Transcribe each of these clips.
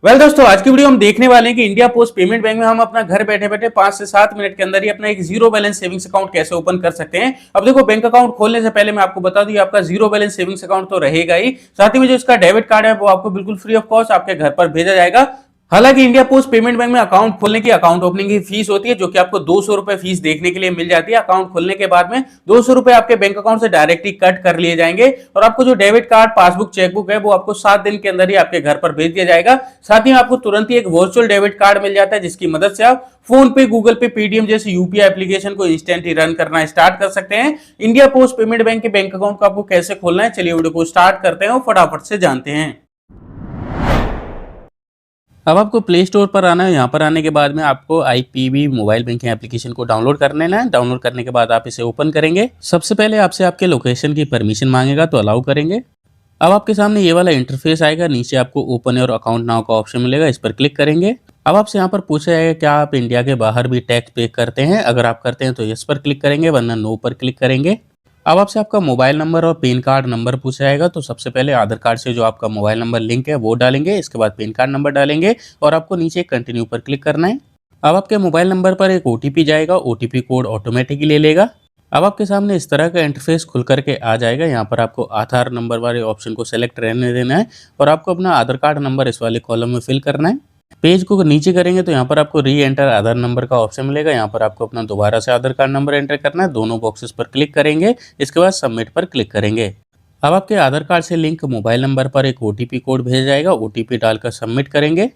दोस्तों, आज की वीडियो हम देखने वाले हैं कि इंडिया पोस्ट पेमेंट बैंक में हम अपना घर बैठे बैठे 5 से 7 मिनट के अंदर ही अपना एक जीरो बैलेंस सेविंग्स अकाउंट कैसे ओपन कर सकते हैं। अब देखो, बैंक अकाउंट खोलने से पहले मैं आपको बता दूं, आपका जीरो बैलेंस सेविंग्स अकाउंट तो रहेगा ही, साथ ही में जो इसका डेबिट कार्ड है वो आपको बिल्कुल फ्री ऑफ कॉस्ट आपके घर पर भेजा जाएगा। हालांकि इंडिया पोस्ट पेमेंट बैंक में अकाउंट खोलने की अकाउंट ओपनिंग की फीस होती है, जो कि आपको 200 रुपए फीस देखने के लिए मिल जाती है। अकाउंट खोलने के बाद में 200 रुपए आपके बैंक अकाउंट से डायरेक्टली कट कर लिए जाएंगे और आपको जो डेबिट कार्ड, पासबुक, चेकबुक है वो आपको 7 दिन के अंदर ही आपके घर पर भेज दिया जाएगा। साथ ही आपको तुरंत ही एक वर्चुअल डेबिट कार्ड मिल जाता है, जिसकी मदद से आप फोन पे, गूगल पे, पेटीएम जैसे यूपीआई एप्लीकेशन को इंस्टेंटली रन करना स्टार्ट कर सकते हैं। इंडिया पोस्ट पेमेंट बैंक के बैंक अकाउंट को आपको कैसे खोलना है, चलिए वीडियो को स्टार्ट करते हैं और फटाफट से जानते हैं। अब आपको प्ले स्टोर पर आना है। यहाँ पर आने के बाद में आपको आईपीबी मोबाइल बैंकिंग एप्लीकेशन को डाउनलोड कर लेना है। डाउनलोड करने के बाद आप इसे ओपन करेंगे। सबसे पहले आपसे आपके लोकेशन की परमिशन मांगेगा, तो अलाउ करेंगे। अब आपके सामने ये वाला इंटरफेस आएगा। नीचे आपको ओपन योर अकाउंट नाउ का ऑप्शन मिलेगा, इस पर क्लिक करेंगे। अब आपसे यहाँ पर पूछा जाएगा क्या आप इंडिया के बाहर भी टैक्स पे करते हैं। अगर आप करते हैं तो यस पर क्लिक करेंगे, वरना नो पर क्लिक करेंगे। अब आपसे आपका मोबाइल नंबर और पैन कार्ड नंबर पूछा जाएगा, तो सबसे पहले आधार कार्ड से जो आपका मोबाइल नंबर लिंक है वो डालेंगे। इसके बाद पैन कार्ड नंबर डालेंगे और आपको नीचे कंटिन्यू पर क्लिक करना है। अब आपके मोबाइल नंबर पर एक ओटीपी जाएगा, ओटीपी कोड ऑटोमेटिकली ले लेगा। अब आपके सामने इस तरह का इंटरफेस खुल करके आ जाएगा। यहाँ पर आपको आधार नंबर वाले ऑप्शन को सेलेक्ट रहने देना है और आपको अपना आधार कार्ड नंबर इस वाले कॉलम में फिल करना है। पेज को नीचे करेंगे तो यहाँ पर आपको री एंटर आधार नंबर का ऑप्शन मिलेगा। यहाँ पर आपको अपना दोबारा से आधार कार्ड नंबर एंटर करना है। दोनों बॉक्सेस पर क्लिक करेंगे, इसके बाद सबमिट पर क्लिक करेंगे। अब आपके आधार कार्ड से लिंक मोबाइल नंबर पर एक ओटीपी कोड भेजा जाएगा, ओटीपी डालकर सबमिट करेंगे।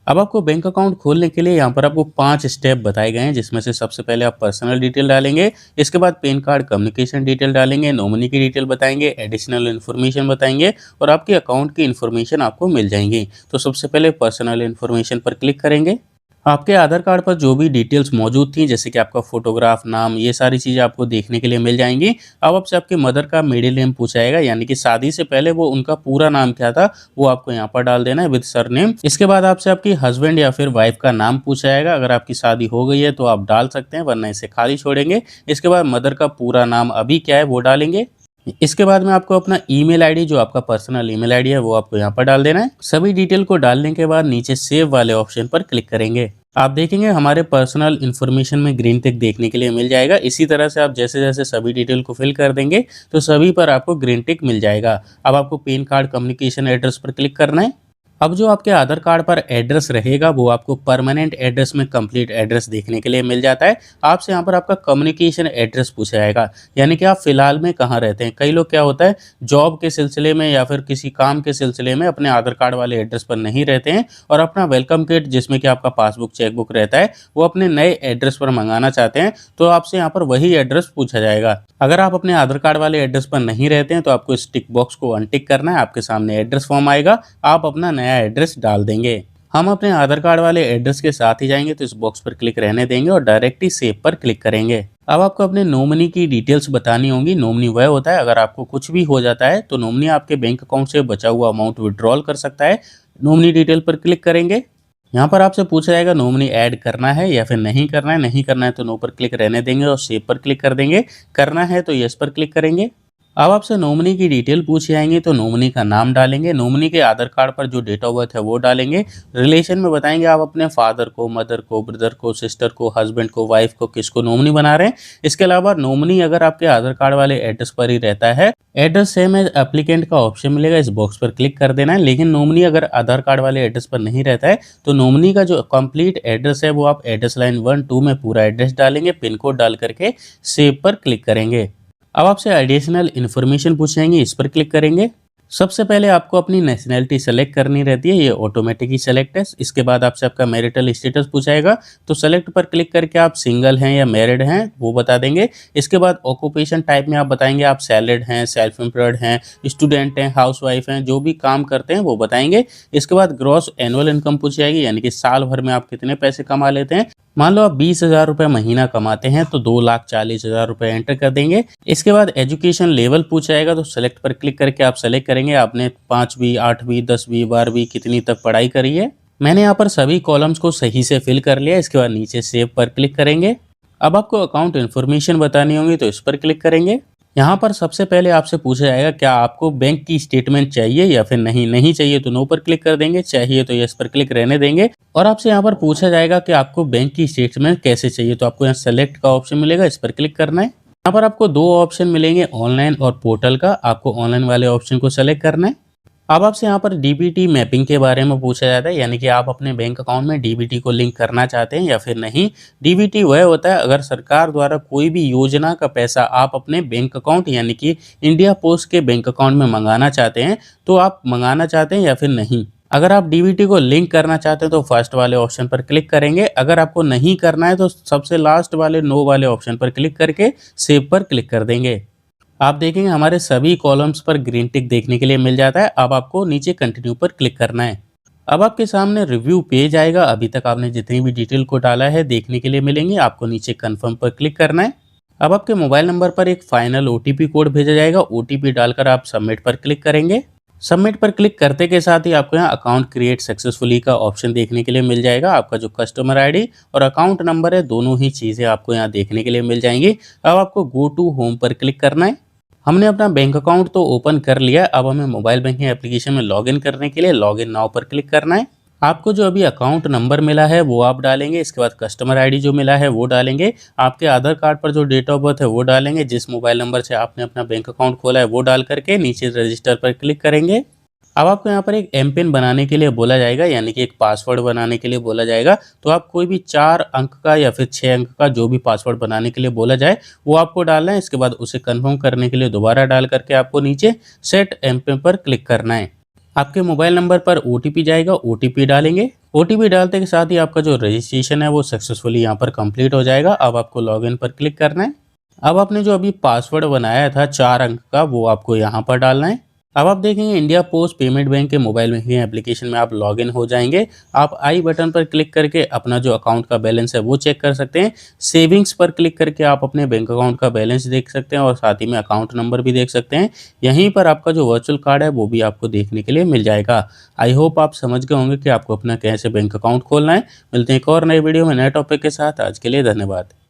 अब आपको बैंक अकाउंट खोलने के लिए यहाँ पर आपको 5 स्टेप बताए गए हैं, जिसमें से सबसे पहले आप पर्सनल डिटेल डालेंगे। इसके बाद पैन कार्ड कम्युनिकेशन डिटेल डालेंगे, नॉमिनी की डिटेल बताएंगे, एडिशनल इन्फॉर्मेशन बताएंगे और आपके अकाउंट की इन्फॉर्मेशन आपको मिल जाएंगी। तो सबसे पहले पर्सनल इन्फॉर्मेशन पर क्लिक करेंगे। आपके आधार कार्ड पर जो भी डिटेल्स मौजूद थी, जैसे कि आपका फोटोग्राफ, नाम, ये सारी चीज़ें आपको देखने के लिए मिल जाएंगी। अब आपसे आपके मदर का मिडिल नेम पूछा जाएगा, यानी कि शादी से पहले वो उनका पूरा नाम क्या था वो आपको यहाँ पर डाल देना है विद सरनेम। इसके बाद आपसे आपकी हस्बैंड या फिर वाइफ का नाम पूछा जाएगा। अगर आपकी शादी हो गई है तो आप डाल सकते हैं, वरना इसे खाली छोड़ेंगे। इसके बाद मदर का पूरा नाम अभी क्या है वो डालेंगे। इसके बाद में आपको अपना ईमेल आईडी, जो आपका पर्सनल ईमेल आईडी है, वो आपको यहाँ पर डाल देना है। सभी डिटेल को डालने के बाद नीचे सेव वाले ऑप्शन पर क्लिक करेंगे। आप देखेंगे हमारे पर्सनल इन्फॉर्मेशन में ग्रीन टिक देखने के लिए मिल जाएगा। इसी तरह से आप जैसे जैसे सभी डिटेल को फिल कर देंगे तो सभी पर आपको ग्रीन टिक मिल जाएगा। अब आपको पैन कार्ड कम्युनिकेशन एड्रेस पर क्लिक करना है। अब जो आपके आधार कार्ड पर एड्रेस रहेगा वो आपको परमानेंट एड्रेस में कंप्लीट एड्रेस देखने के लिए मिल जाता है। आपसे यहाँ पर आपका कम्युनिकेशन एड्रेस पूछा जाएगा, यानी कि आप फिलहाल में कहाँ रहते हैं। कई लोग क्या होता है, जॉब के सिलसिले में या फिर किसी काम के सिलसिले में अपने आधार कार्ड वाले एड्रेस पर नहीं रहते हैं और अपना वेलकम किट, जिसमें कि आपका पासबुक, चेकबुक रहता है, वो अपने नए एड्रेस पर मंगाना चाहते हैं। तो आपसे यहाँ पर वही एड्रेस पूछा जाएगा। अगर आप अपने आधार कार्ड वाले एड्रेस पर नहीं रहते हैं तो आपको इस टिक बॉक्स को अनटिक करना है। आपके सामने एड्रेस फॉर्म आएगा, आप अपना नया एड्रेस डाल देंगे। हम अपने आधार कार्ड वाले एड्रेस के साथ ही जाएंगे, तो इस बॉक्स पर क्लिक रहने देंगे और डायरेक्टली सेव पर क्लिक करेंगे। अब आपको अपने नॉमिनी की डिटेल्स बतानी होंगी। नॉमिनी वह होता है, अगर आपको कुछ भी हो जाता है तो नॉमिनी आपके बैंक अकाउंट से बचा हुआ अमाउंट विड्रॉल कर सकता है। नॉमिनी डिटेल पर क्लिक करेंगे। यहाँ पर आपसे पूछा जाएगा नॉमिनी ऐड करना है या फिर नहीं करना है। नहीं करना है तो नो पर क्लिक रहने देंगे और सेव पर क्लिक कर देंगे। करना है तो यस पर क्लिक करेंगे। अब आपसे नॉमिनी की डिटेल पूछी जाएंगे, तो नॉमिनी का नाम डालेंगे। नॉमिनी के आधार कार्ड पर जो डेट ऑफ बर्थ है वो डालेंगे। रिलेशन में बताएंगे आप अपने फादर को, मदर को, ब्रदर को, सिस्टर को, हस्बैंड को, वाइफ को, किसको नॉमिनी बना रहे हैं। इसके अलावा नॉमिनी अगर आपके आधार कार्ड वाले एड्रेस पर ही रहता है, एड्रेस सेम एज एप्लीकेंट का ऑप्शन मिलेगा, इस बॉक्स पर क्लिक कर देना है। लेकिन नॉमिनी अगर आधार कार्ड वाले एड्रेस पर नहीं रहता है तो नॉमिनी का जो कंप्लीट एड्रेस है वो आप एड्रेस लाइन 1 2 में पूरा एड्रेस डालेंगे। पिन कोड डाल करके सेव पर क्लिक करेंगे। अब आपसे एडिशनल इन्फॉर्मेशन पूछेंगे, इस पर क्लिक करेंगे। सबसे पहले आपको अपनी नेशनैलिटी सेलेक्ट करनी रहती है, ये ऑटोमेटिकली सेलेक्ट है। इसके बाद आपसे आपका मैरिटल स्टेटस पूछाएगा, तो सेलेक्ट पर क्लिक करके आप सिंगल हैं या मैरिड हैं वो बता देंगे। इसके बाद ऑक्यूपेशन टाइप में आप बताएंगे आप सैलरीड हैं, सेल्फ एम्प्लॉयड हैं, स्टूडेंट हैं, हाउसवाइफ हैं, जो भी काम करते हैं वो बताएंगे। इसके बाद ग्रॉस एनुअल इनकम पूछी जाएगी, यानी कि साल भर में आप कितने पैसे कमा लेते हैं। मान लो आप 20,000 रुपये महीना कमाते हैं तो 2,40,000 रुपये एंटर कर देंगे। इसके बाद एजुकेशन लेवल पूछा जाएगा, तो सेलेक्ट पर क्लिक करके आप सेलेक्ट करेंगे आपने 5वीं, 8वीं, 10वीं, 12वीं कितनी तक पढ़ाई करी है। मैंने यहाँ पर सभी कॉलम्स को सही से फिल कर लिया। इसके बाद नीचे सेव पर क्लिक करेंगे। अब आपको अकाउंट इन्फॉर्मेशन बतानी होगी, तो इस पर क्लिक करेंगे। यहाँ पर सबसे पहले आपसे पूछा जाएगा क्या आपको बैंक की स्टेटमेंट चाहिए या फिर नहीं। नहीं चाहिए तो नो पर क्लिक कर देंगे, चाहिए तो यस पर क्लिक रहने देंगे। और आपसे यहाँ पर पूछा जाएगा कि आपको बैंक की स्टेटमेंट कैसे चाहिए, तो आपको यहाँ सेलेक्ट का ऑप्शन मिलेगा, इस पर क्लिक करना है। यहाँ पर आपको दो ऑप्शन मिलेंगे, ऑनलाइन और पोर्टल का। आपको ऑनलाइन वाले ऑप्शन को सेलेक्ट करना है। अब आपसे यहाँ पर डीबीटी मैपिंग के बारे में पूछा जाता है, यानी कि आप अपने बैंक अकाउंट में डीबीटी को लिंक करना चाहते हैं या फिर नहीं। डीबीटी वह होता है अगर सरकार द्वारा कोई भी योजना का पैसा आप अपने बैंक अकाउंट यानी कि इंडिया पोस्ट के बैंक अकाउंट में मंगाना चाहते हैं, तो आप मंगाना चाहते हैं या फिर नहीं। अगर आप डीबीटी को लिंक करना चाहते हैं तो फर्स्ट वाले ऑप्शन पर क्लिक करेंगे। अगर आपको नहीं करना है तो सबसे लास्ट वाले नो वाले ऑप्शन पर क्लिक करके सेव पर क्लिक कर देंगे। आप देखेंगे हमारे सभी कॉलम्स पर ग्रीन टिक देखने के लिए मिल जाता है। अब आपको नीचे कंटिन्यू पर क्लिक करना है। अब आपके सामने रिव्यू पेज आएगा। अभी तक आपने जितनी भी डिटेल को डाला है देखने के लिए मिलेंगे। आपको नीचे कंफर्म पर क्लिक करना है। अब आपके मोबाइल नंबर पर एक फाइनल ओटीपी कोड भेजा जाएगा। ओटीपी डालकर आप सबमिट पर क्लिक करेंगे। सबमिट पर क्लिक करते के साथ ही आपको यहाँ अकाउंट क्रिएट सक्सेसफुली का ऑप्शन देखने के लिए मिल जाएगा। आपका जो कस्टमर आईडी और अकाउंट नंबर है दोनों ही चीज़ें आपको यहाँ देखने के लिए मिल जाएंगी। अब आपको गो टू होम पर क्लिक करना है। हमने अपना बैंक अकाउंट तो ओपन कर लिया। अब हमें मोबाइल बैंकिंग एप्लीकेशन में लॉगिन करने के लिए लॉगिन नाउ पर क्लिक करना है। आपको जो अभी अकाउंट नंबर मिला है वो आप डालेंगे। इसके बाद कस्टमर आईडी जो मिला है वो डालेंगे। आपके आधार कार्ड पर जो डेट ऑफ बर्थ है वो डालेंगे। जिस मोबाइल नंबर से आपने अपना बैंक अकाउंट खोला है वो डाल करके नीचे रजिस्टर पर क्लिक करेंगे। अब आपको यहाँ पर एक एम पिन बनाने के लिए बोला जाएगा, यानी कि एक पासवर्ड बनाने के लिए बोला जाएगा। तो आप कोई भी 4 अंक का या फिर 6 अंक का जो भी पासवर्ड बनाने के लिए बोला जाए वो आपको डालना है। इसके बाद उसे कंफर्म करने के लिए दोबारा डाल करके आपको नीचे सेट एम पिन पर क्लिक करना है। आपके मोबाइल नंबर पर ओटीपी जाएगा, ओटीपी डालेंगे। ओटीपी डालते के साथ ही आपका जो रजिस्ट्रेशन है वो सक्सेसफुली यहाँ पर कंप्लीट हो जाएगा। अब आपको लॉगिन पर क्लिक करना है। अब आपने जो अभी पासवर्ड बनाया था 4 अंक का वो आपको यहाँ पर डालना है। अब आप देखेंगे इंडिया पोस्ट पेमेंट बैंक के मोबाइल बैंकिंग एप्लीकेशन में आप लॉगिन हो जाएंगे। आप आई बटन पर क्लिक करके अपना जो अकाउंट का बैलेंस है वो चेक कर सकते हैं। सेविंग्स पर क्लिक करके आप अपने बैंक अकाउंट का बैलेंस देख सकते हैं और साथ ही में अकाउंट नंबर भी देख सकते हैं। यहीं पर आपका जो वर्चुअल कार्ड है वो भी आपको देखने के लिए मिल जाएगा। आई होप आप समझ गए होंगे कि आपको अपना कैसे बैंक अकाउंट खोलना है। मिलते हैं एक और नए वीडियो में नए टॉपिक के साथ। आज के लिए धन्यवाद।